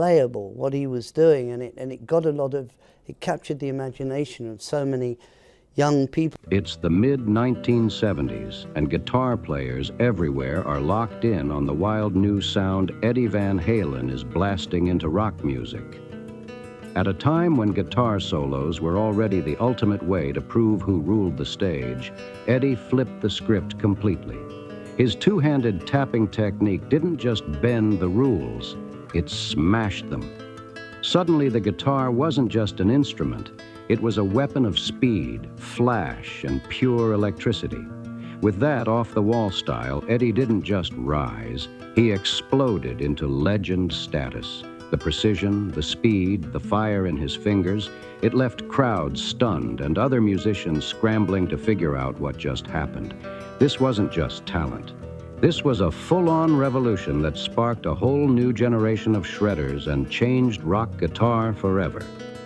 playable, what he was doing, and it got a lot of, it captured the imagination of so many young people. It's the mid-1970s, and guitar players everywhere are locked in on the wild new sound Eddie Van Halen is blasting into rock music. At a time when guitar solos were already the ultimate way to prove who ruled the stage, Eddie flipped the script completely. His two-handed tapping technique didn't just bend the rules, it smashed them. Suddenly, the guitar wasn't just an instrument, it was a weapon of speed, flash, and pure electricity. With that off-the-wall style, Eddie didn't just rise, he exploded into legend status. The precision, the speed, the fire in his fingers, it left crowds stunned and other musicians scrambling to figure out what just happened. This wasn't just talent. This was a full-on revolution that sparked a whole new generation of shredders and changed rock guitar forever.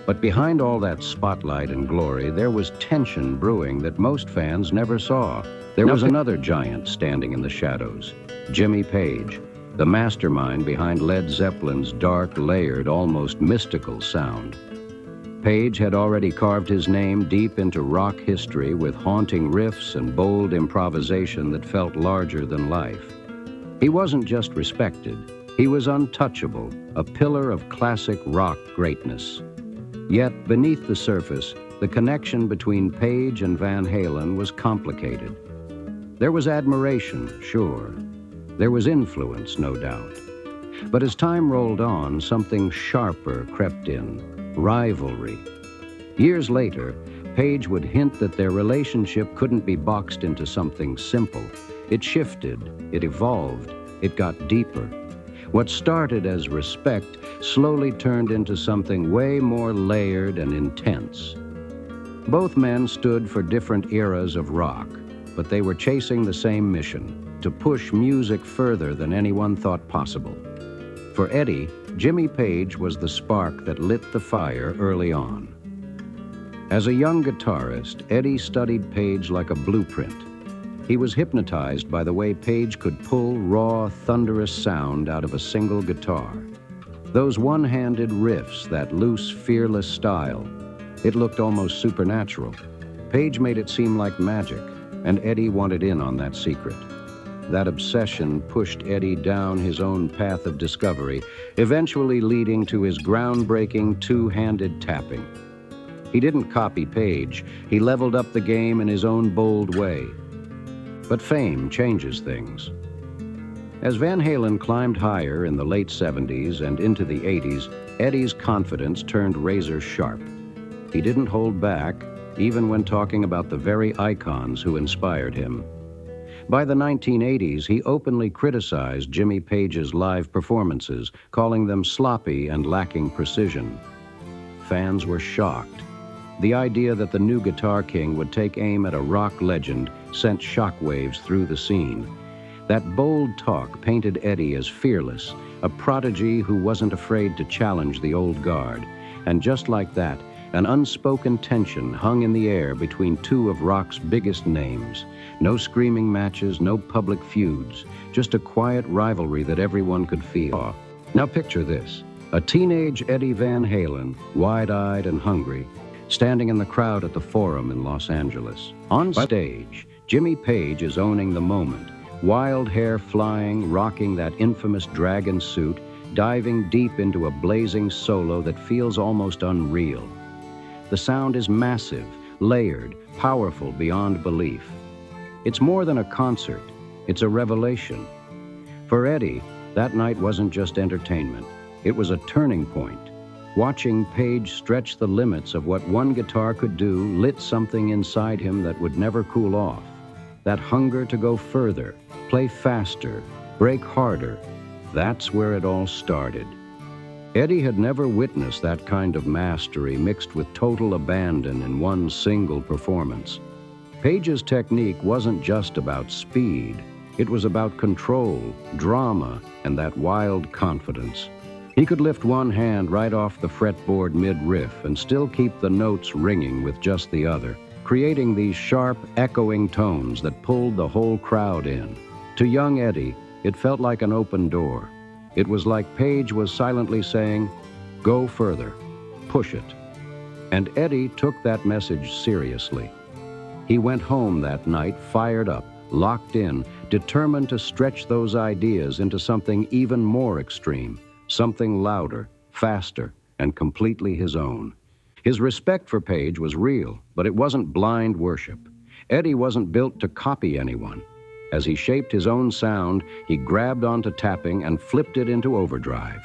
But behind all that spotlight and glory, there was tension brewing that most fans never saw. There was another giant standing in the shadows, Jimmy Page, the mastermind behind Led Zeppelin's dark, layered, almost mystical sound. Page had already carved his name deep into rock history with haunting riffs and bold improvisation that felt larger than life. He wasn't just respected, he was untouchable, a pillar of classic rock greatness. Yet, beneath the surface, the connection between Page and Van Halen was complicated. There was admiration, sure. There was influence, no doubt. But as time rolled on, something sharper crept in, rivalry. Years later, Page would hint that their relationship couldn't be boxed into something simple. It shifted, it evolved, it got deeper. What started as respect slowly turned into something way more layered and intense. Both men stood for different eras of rock, but they were chasing the same mission, to push music further than anyone thought possible. For Eddie, Jimmy Page was the spark that lit the fire early on. As a young guitarist, Eddie studied Page like a blueprint. He was hypnotized by the way Page could pull raw, thunderous sound out of a single guitar. Those one-handed riffs, that loose, fearless style, it looked almost supernatural. Page made it seem like magic, and Eddie wanted in on that secret. That obsession pushed Eddie down his own path of discovery, eventually leading to his groundbreaking two-handed tapping. He didn't copy Page, he leveled up the game in his own bold way. But fame changes things. As Van Halen climbed higher in the late 70s and into the 80s, Eddie's confidence turned razor sharp. He didn't hold back, even when talking about the very icons who inspired him. By the 1980s, he openly criticized Jimmy Page's live performances, calling them sloppy and lacking precision. Fans were shocked. The idea that the new Guitar King would take aim at a rock legend sent shockwaves through the scene. That bold talk painted Eddie as fearless, a prodigy who wasn't afraid to challenge the old guard. And just like that, an unspoken tension hung in the air between two of rock's biggest names. No screaming matches, no public feuds, just a quiet rivalry that everyone could feel. Now picture this, a teenage Eddie Van Halen, wide-eyed and hungry, standing in the crowd at the Forum in Los Angeles. On stage, Jimmy Page is owning the moment, wild hair flying, rocking that infamous dragon suit, diving deep into a blazing solo that feels almost unreal. The sound is massive, layered, powerful beyond belief. It's more than a concert, it's a revelation. For Eddie, that night wasn't just entertainment, it was a turning point. Watching Page stretch the limits of what one guitar could do lit something inside him that would never cool off. That hunger to go further, play faster, break harder, that's where it all started. Eddie had never witnessed that kind of mastery mixed with total abandon in one single performance. Page's technique wasn't just about speed, it was about control, drama, and that wild confidence. He could lift one hand right off the fretboard mid-riff and still keep the notes ringing with just the other, creating these sharp, echoing tones that pulled the whole crowd in. To young Eddie, it felt like an open door. It was like Page was silently saying, "Go further, push it." And Eddie took that message seriously. He went home that night fired up, locked in, determined to stretch those ideas into something even more extreme, something louder, faster, and completely his own. His respect for Page was real, but it wasn't blind worship. Eddie wasn't built to copy anyone. As he shaped his own sound, he grabbed onto tapping and flipped it into overdrive.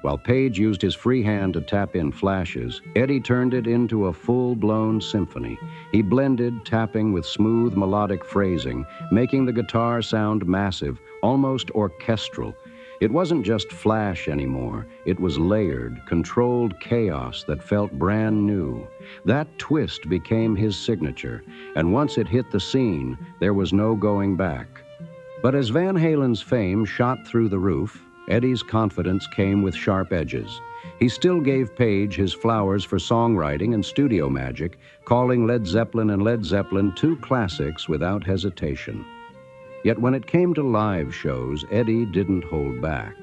While Page used his free hand to tap in flashes, Eddie turned it into a full-blown symphony. He blended tapping with smooth melodic phrasing, making the guitar sound massive, almost orchestral. It wasn't just flash anymore. It was layered, controlled chaos that felt brand new. That twist became his signature, and once it hit the scene, there was no going back. But as Van Halen's fame shot through the roof, Eddie's confidence came with sharp edges. He still gave Page his flowers for songwriting and studio magic, calling Led Zeppelin and Led Zeppelin two classics without hesitation. Yet when it came to live shows, Eddie didn't hold back.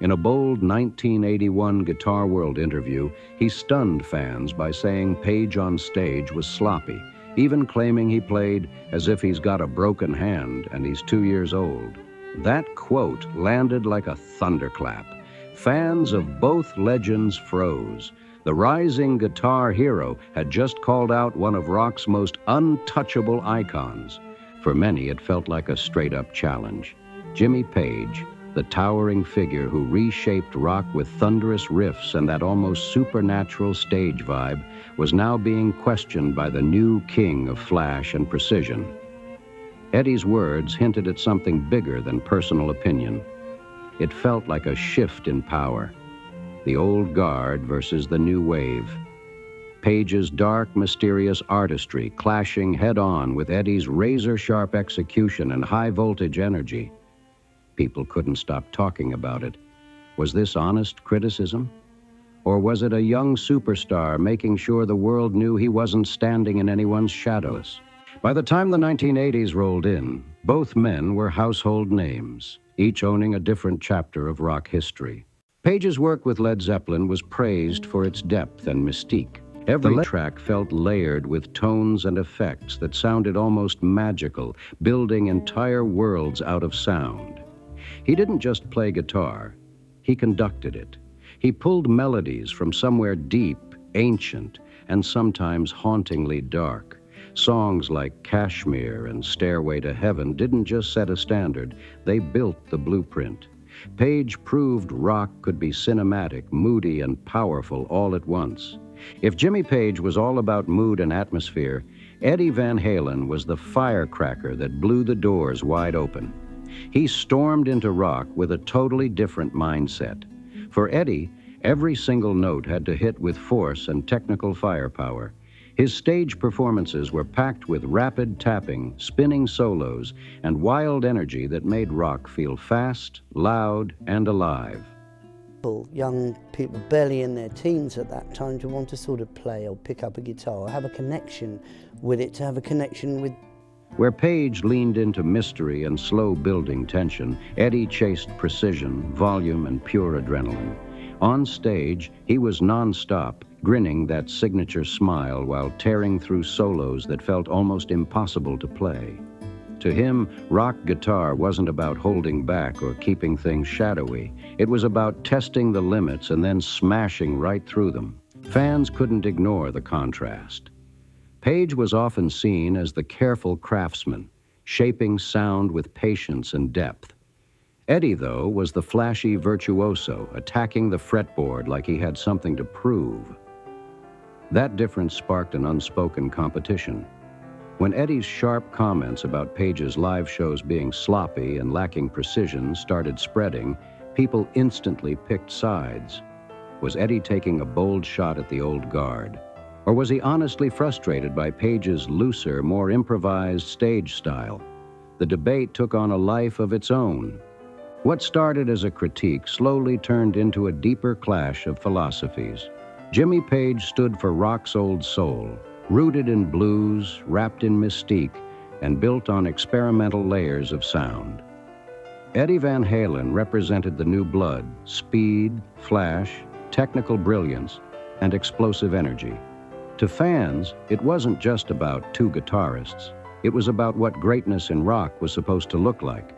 In a bold 1981 Guitar World interview, he stunned fans by saying Page on stage was sloppy, even claiming he played as if he's got a broken hand and he's 2 years old. That quote landed like a thunderclap. Fans of both legends froze. The rising guitar hero had just called out one of rock's most untouchable icons. For many, it felt like a straight-up challenge. Jimmy Page, the towering figure who reshaped rock with thunderous riffs and that almost supernatural stage vibe, was now being questioned by the new king of flash and precision. Eddie's words hinted at something bigger than personal opinion. It felt like a shift in power. The old guard versus the new wave. Page's dark, mysterious artistry clashing head-on with Eddie's razor-sharp execution and high-voltage energy. People couldn't stop talking about it. Was this honest criticism? Or was it a young superstar making sure the world knew he wasn't standing in anyone's shadows? By the time the 1980s rolled in, both men were household names, each owning a different chapter of rock history. Page's work with Led Zeppelin was praised for its depth and mystique. Every track felt layered with tones and effects that sounded almost magical, building entire worlds out of sound. He didn't just play guitar, he conducted it. He pulled melodies from somewhere deep, ancient, and sometimes hauntingly dark. Songs like Kashmir and Stairway to Heaven didn't just set a standard, they built the blueprint. Page proved rock could be cinematic, moody, and powerful all at once. If Jimmy Page was all about mood and atmosphere, Eddie Van Halen was the firecracker that blew the doors wide open. He stormed into rock with a totally different mindset. For Eddie, every single note had to hit with force and technical firepower. His stage performances were packed with rapid tapping, spinning solos, and wild energy that made rock feel fast, loud, and alive. Young people barely in their teens at that time to want to sort of play or pick up a guitar or have a connection with it, to have a connection with. Where Page leaned into mystery and slow building tension, Eddie chased precision, volume, and pure adrenaline. On stage, he was non-stop, grinning that signature smile while tearing through solos that felt almost impossible to play. To him, rock guitar wasn't about holding back or keeping things shadowy. It was about testing the limits and then smashing right through them. Fans couldn't ignore the contrast. Page was often seen as the careful craftsman, shaping sound with patience and depth. Eddie, though, was the flashy virtuoso, attacking the fretboard like he had something to prove. That difference sparked an unspoken competition. When Eddie's sharp comments about Page's live shows being sloppy and lacking precision started spreading, people instantly picked sides. Was Eddie taking a bold shot at the old guard? Or was he honestly frustrated by Page's looser, more improvised stage style? The debate took on a life of its own. What started as a critique slowly turned into a deeper clash of philosophies. Jimmy Page stood for rock's old soul, rooted in blues, wrapped in mystique, and built on experimental layers of sound. Eddie Van Halen represented the new blood, speed, flash, technical brilliance, and explosive energy. To fans, it wasn't just about two guitarists. It was about what greatness in rock was supposed to look like.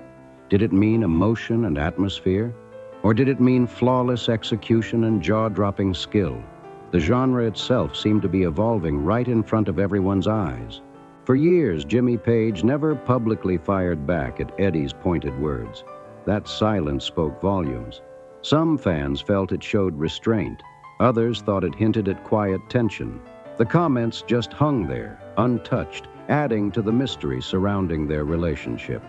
Did it mean emotion and atmosphere? Or did it mean flawless execution and jaw-dropping skill? The genre itself seemed to be evolving right in front of everyone's eyes. For years, Jimmy Page never publicly fired back at Eddie's pointed words. That silence spoke volumes. Some fans felt it showed restraint. Others thought it hinted at quiet tension. The comments just hung there, untouched, adding to the mystery surrounding their relationship.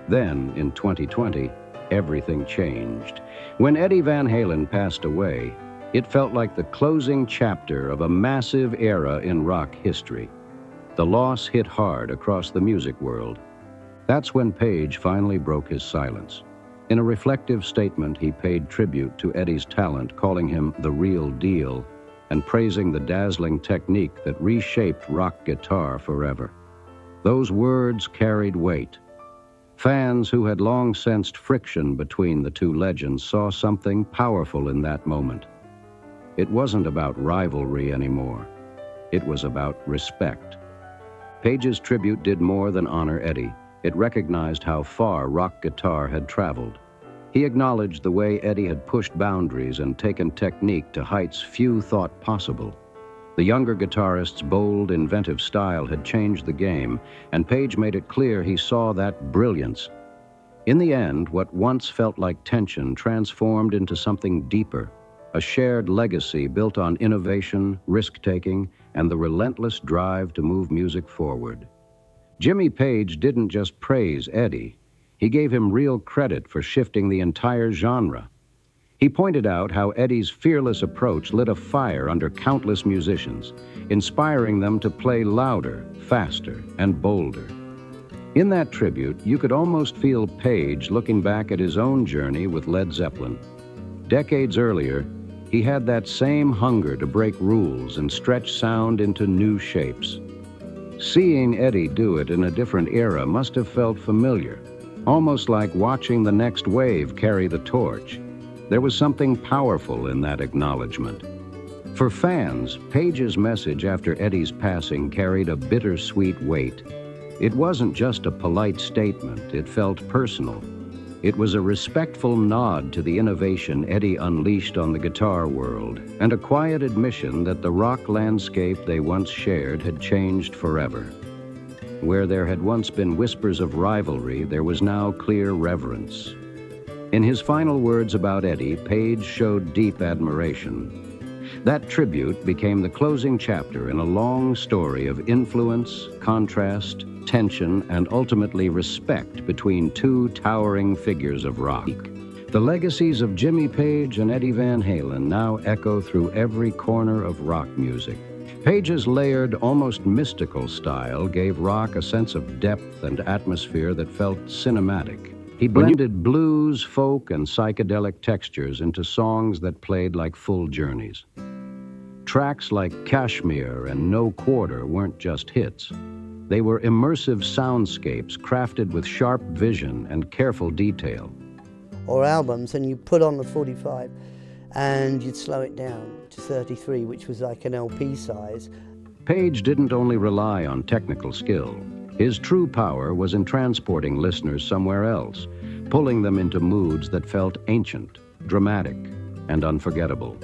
Then, in 2020, everything changed. When Eddie Van Halen passed away, it felt like the closing chapter of a massive era in rock history. The loss hit hard across the music world. That's when Page finally broke his silence. In a reflective statement, he paid tribute to Eddie's talent, calling him the real deal, and praising the dazzling technique that reshaped rock guitar forever. Those words carried weight. Fans who had long sensed friction between the two legends saw something powerful in that moment. It wasn't about rivalry anymore. It was about respect. Page's tribute did more than honor Eddie. It recognized how far rock guitar had traveled. He acknowledged the way Eddie had pushed boundaries and taken technique to heights few thought possible. The younger guitarist's bold, inventive style had changed the game, and Page made it clear he saw that brilliance. In the end, what once felt like tension transformed into something deeper, a shared legacy built on innovation, risk-taking, and the relentless drive to move music forward. Jimmy Page didn't just praise Eddie. He gave him real credit for shifting the entire genre. He pointed out how Eddie's fearless approach lit a fire under countless musicians, inspiring them to play louder, faster, and bolder. In that tribute, you could almost feel Page looking back at his own journey with Led Zeppelin. Decades earlier, he had that same hunger to break rules and stretch sound into new shapes. Seeing Eddie do it in a different era must have felt familiar, almost like watching the next wave carry the torch. There was something powerful in that acknowledgement. For fans, Page's message after Eddie's passing carried a bittersweet weight. It wasn't just a polite statement, it felt personal. It was a respectful nod to the innovation Eddie unleashed on the guitar world, and a quiet admission that the rock landscape they once shared had changed forever. Where there had once been whispers of rivalry, there was now clear reverence. In his final words about Eddie, Page showed deep admiration. That tribute became the closing chapter in a long story of influence, contrast, tension, and ultimately respect between two towering figures of rock. The legacies of Jimmy Page and Eddie Van Halen now echo through every corner of rock music. Page's layered, almost mystical style gave rock a sense of depth and atmosphere that felt cinematic. He blended blues, folk, and psychedelic textures into songs that played like full journeys. Tracks like Kashmir and No Quarter weren't just hits. They were immersive soundscapes crafted with sharp vision and careful detail. Or albums, and you put on the 45 and you'd slow it down to 33, which was like an LP size. Page didn't only rely on technical skill. His true power was in transporting listeners somewhere else, pulling them into moods that felt ancient, dramatic, and unforgettable.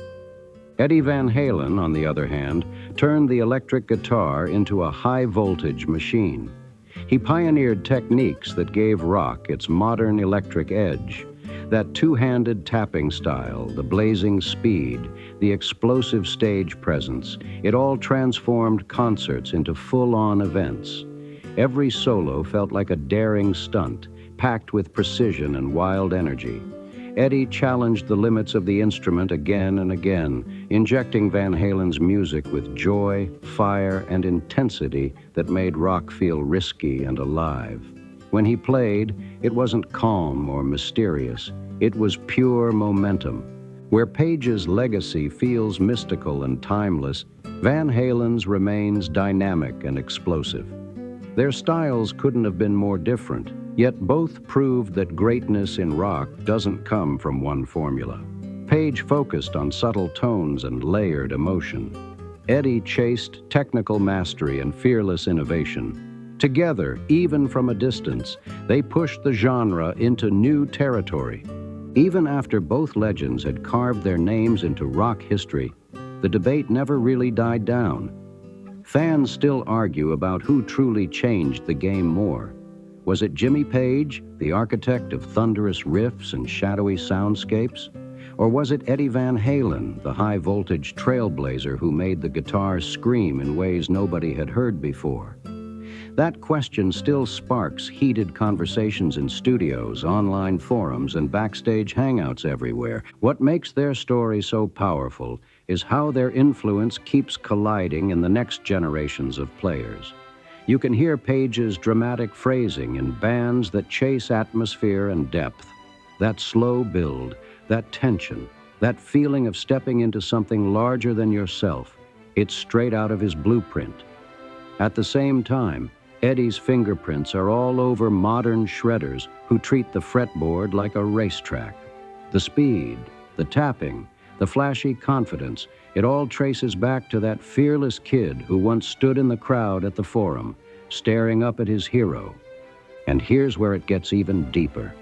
Eddie Van Halen, on the other hand, turned the electric guitar into a high-voltage machine. He pioneered techniques that gave rock its modern electric edge. That two-handed tapping style, the blazing speed, the explosive stage presence, it all transformed concerts into full-on events. Every solo felt like a daring stunt, packed with precision and wild energy. Eddie challenged the limits of the instrument again and again, injecting Van Halen's music with joy, fire, and intensity that made rock feel risky and alive. When he played, it wasn't calm or mysterious. It was pure momentum. Where Page's legacy feels mystical and timeless, Van Halen's remains dynamic and explosive. Their styles couldn't have been more different, yet both proved that greatness in rock doesn't come from one formula. Page focused on subtle tones and layered emotion. Eddie chased technical mastery and fearless innovation. Together, even from a distance, they pushed the genre into new territory. Even after both legends had carved their names into rock history, the debate never really died down. Fans still argue about who truly changed the game more. Was it Jimmy Page, the architect of thunderous riffs and shadowy soundscapes? Or was it Eddie Van Halen, the high-voltage trailblazer who made the guitar scream in ways nobody had heard before? That question still sparks heated conversations in studios, online forums, and backstage hangouts everywhere. What makes their story so powerful is how their influence keeps colliding in the next generations of players. You can hear Page's dramatic phrasing in bands that chase atmosphere and depth. That slow build, that tension, that feeling of stepping into something larger than yourself, it's straight out of his blueprint. At the same time, Eddie's fingerprints are all over modern shredders who treat the fretboard like a racetrack. The speed, the tapping, the flashy confidence, it all traces back to that fearless kid who once stood in the crowd at the Forum, staring up at his hero. And here's where it gets even deeper.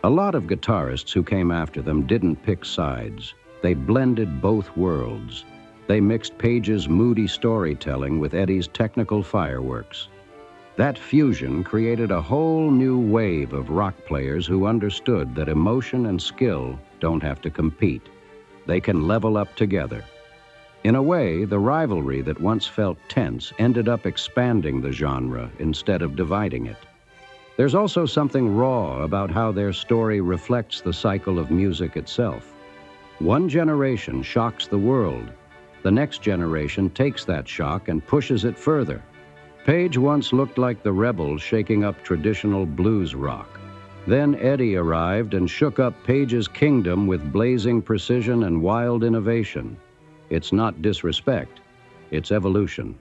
A lot of guitarists who came after them didn't pick sides. They blended both worlds. They mixed Page's moody storytelling with Eddie's technical fireworks. That fusion created a whole new wave of rock players who understood that emotion and skill don't have to compete. They can level up together. In a way, the rivalry that once felt tense ended up expanding the genre instead of dividing it. There's also something raw about how their story reflects the cycle of music itself. One generation shocks the world. The next generation takes that shock and pushes it further. Page once looked like the rebel shaking up traditional blues rock. Then Eddie arrived and shook up Page's kingdom with blazing precision and wild innovation. It's not disrespect, it's evolution.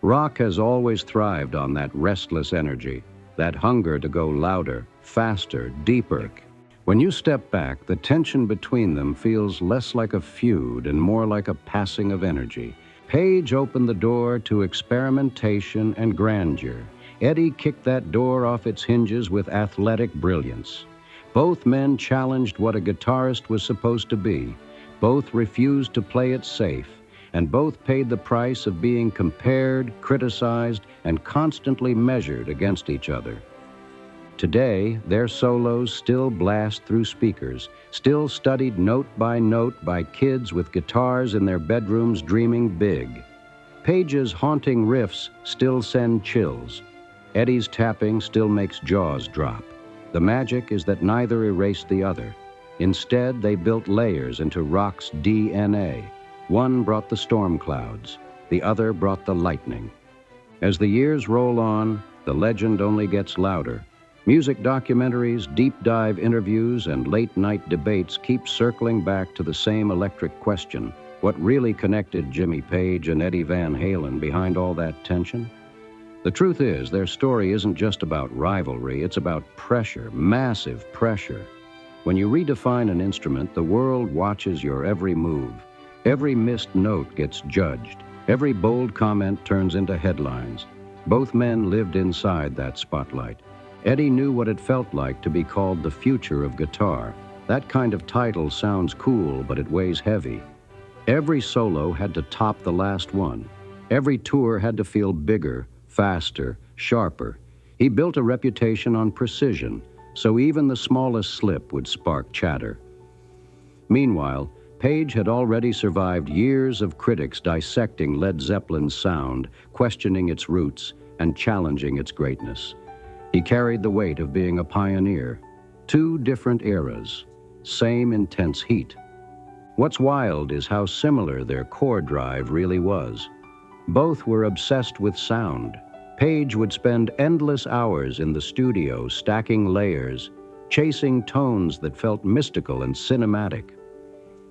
Rock has always thrived on that restless energy, that hunger to go louder, faster, deeper. When you step back, the tension between them feels less like a feud and more like a passing of energy. Page opened the door to experimentation and grandeur. Eddie kicked that door off its hinges with athletic brilliance. Both men challenged what a guitarist was supposed to be. Both refused to play it safe, and both paid the price of being compared, criticized, and constantly measured against each other. Today, their solos still blast through speakers, still studied note by kids with guitars in their bedrooms dreaming big. Page's haunting riffs still send chills. Eddie's tapping still makes jaws drop. The magic is that neither erased the other. Instead, they built layers into rock's DNA. One brought the storm clouds, the other brought the lightning. As the years roll on, the legend only gets louder. Music documentaries, deep dive interviews, and late-night debates keep circling back to the same electric question. What really connected Jimmy Page and Eddie Van Halen behind all that tension? The truth is, their story isn't just about rivalry, it's about pressure, massive pressure. When you redefine an instrument, the world watches your every move. Every missed note gets judged. Every bold comment turns into headlines. Both men lived inside that spotlight. Eddie knew what it felt like to be called the future of guitar. That kind of title sounds cool, but it weighs heavy. Every solo had to top the last one. Every tour had to feel bigger, faster, sharper. He built a reputation on precision, so even the smallest slip would spark chatter. Meanwhile, Page had already survived years of critics dissecting Led Zeppelin's sound, questioning its roots, and challenging its greatness. He carried the weight of being a pioneer. Two different eras, same intense heat. What's wild is how similar their core drive really was. Both were obsessed with sound. Page would spend endless hours in the studio stacking layers, chasing tones that felt mystical and cinematic.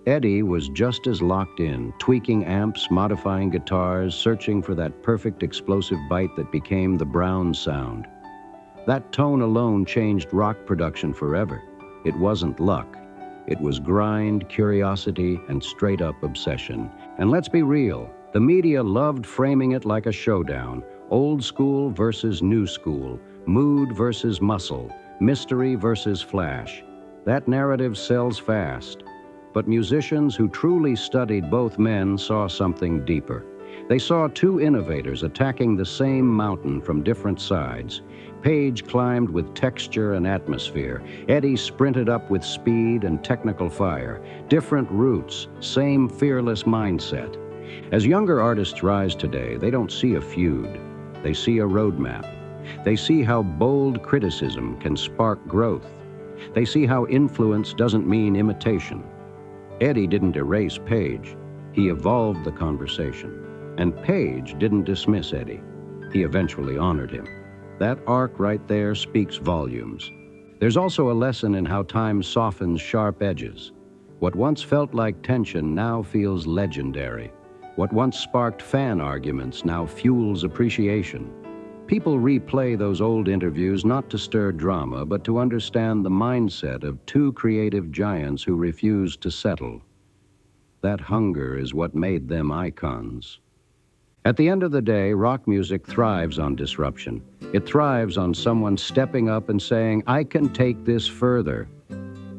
Eddie was just as locked in, tweaking amps, modifying guitars, searching for that perfect explosive bite that became the Brown sound. That tone alone changed rock production forever. It wasn't luck. It was grind, curiosity, and straight-up obsession. And let's be real, the media loved framing it like a showdown. Old school versus new school, mood versus muscle, mystery versus flash. That narrative sells fast. But musicians who truly studied both men saw something deeper. They saw two innovators attacking the same mountain from different sides. Page climbed with texture and atmosphere. Eddie sprinted up with speed and technical fire. Different roots, same fearless mindset. As younger artists rise today, they don't see a feud. They see a roadmap. They see how bold criticism can spark growth. They see how influence doesn't mean imitation. Eddie didn't erase Page. He evolved the conversation. And Page didn't dismiss Eddie. He eventually honored him. That arc right there speaks volumes. There's also a lesson in how time softens sharp edges. What once felt like tension now feels legendary. What once sparked fan arguments now fuels appreciation. People replay those old interviews not to stir drama, but to understand the mindset of two creative giants who refused to settle. That hunger is what made them icons. At the end of the day, rock music thrives on disruption. It thrives on someone stepping up and saying, "I can take this further."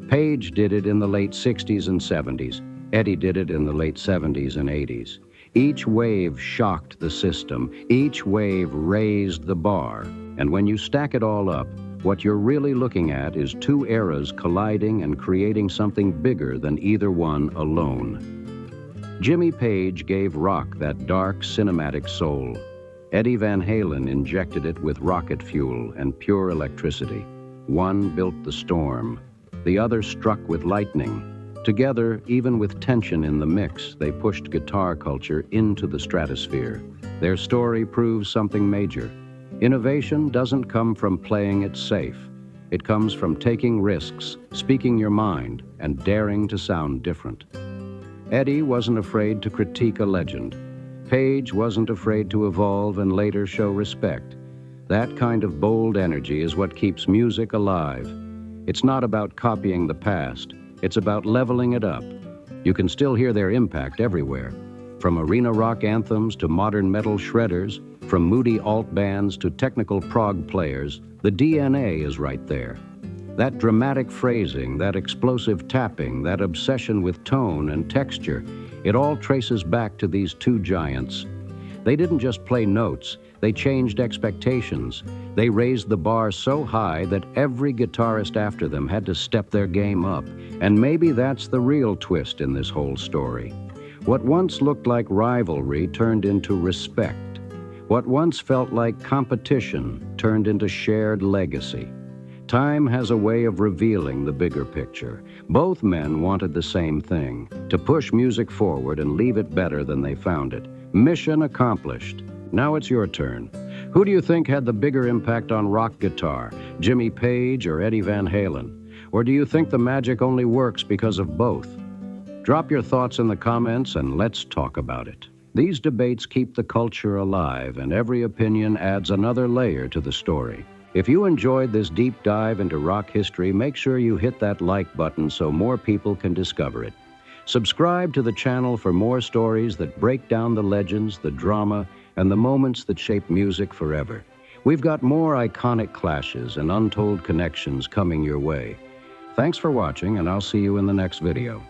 Page did it in the late 60s and 70s. Eddie did it in the late 70s and 80s. Each wave shocked the system. Each wave raised the bar. And when you stack it all up, what you're really looking at is two eras colliding and creating something bigger than either one alone. Jimmy Page gave rock that dark, cinematic soul. Eddie Van Halen injected it with rocket fuel and pure electricity. One built the storm. The other struck with lightning. Together, even with tension in the mix, they pushed guitar culture into the stratosphere. Their story proves something major. Innovation doesn't come from playing it safe. It comes from taking risks, speaking your mind, and daring to sound different. Eddie wasn't afraid to critique a legend. Page wasn't afraid to evolve and later show respect. That kind of bold energy is what keeps music alive. It's not about copying the past. It's about leveling it up. You can still hear their impact everywhere. From arena rock anthems to modern metal shredders, from moody alt bands to technical prog players, the DNA is right there. That dramatic phrasing, that explosive tapping, that obsession with tone and texture, it all traces back to these two giants. They didn't just play notes, they changed expectations. They raised the bar so high that every guitarist after them had to step their game up. And maybe that's the real twist in this whole story. What once looked like rivalry turned into respect. What once felt like competition turned into shared legacy. Time has a way of revealing the bigger picture. Both men wanted the same thing, to push music forward and leave it better than they found it. Mission accomplished. Now it's your turn. Who do you think had the bigger impact on rock guitar, Jimmy Page or Eddie Van Halen? Or do you think the magic only works because of both? Drop your thoughts in the comments and let's talk about it. These debates keep the culture alive, and every opinion adds another layer to the story. If you enjoyed this deep dive into rock history, make sure you hit that like button so more people can discover it. Subscribe to the channel for more stories that break down the legends, the drama, and the moments that shape music forever. We've got more iconic clashes and untold connections coming your way. Thanks for watching, and I'll see you in the next video.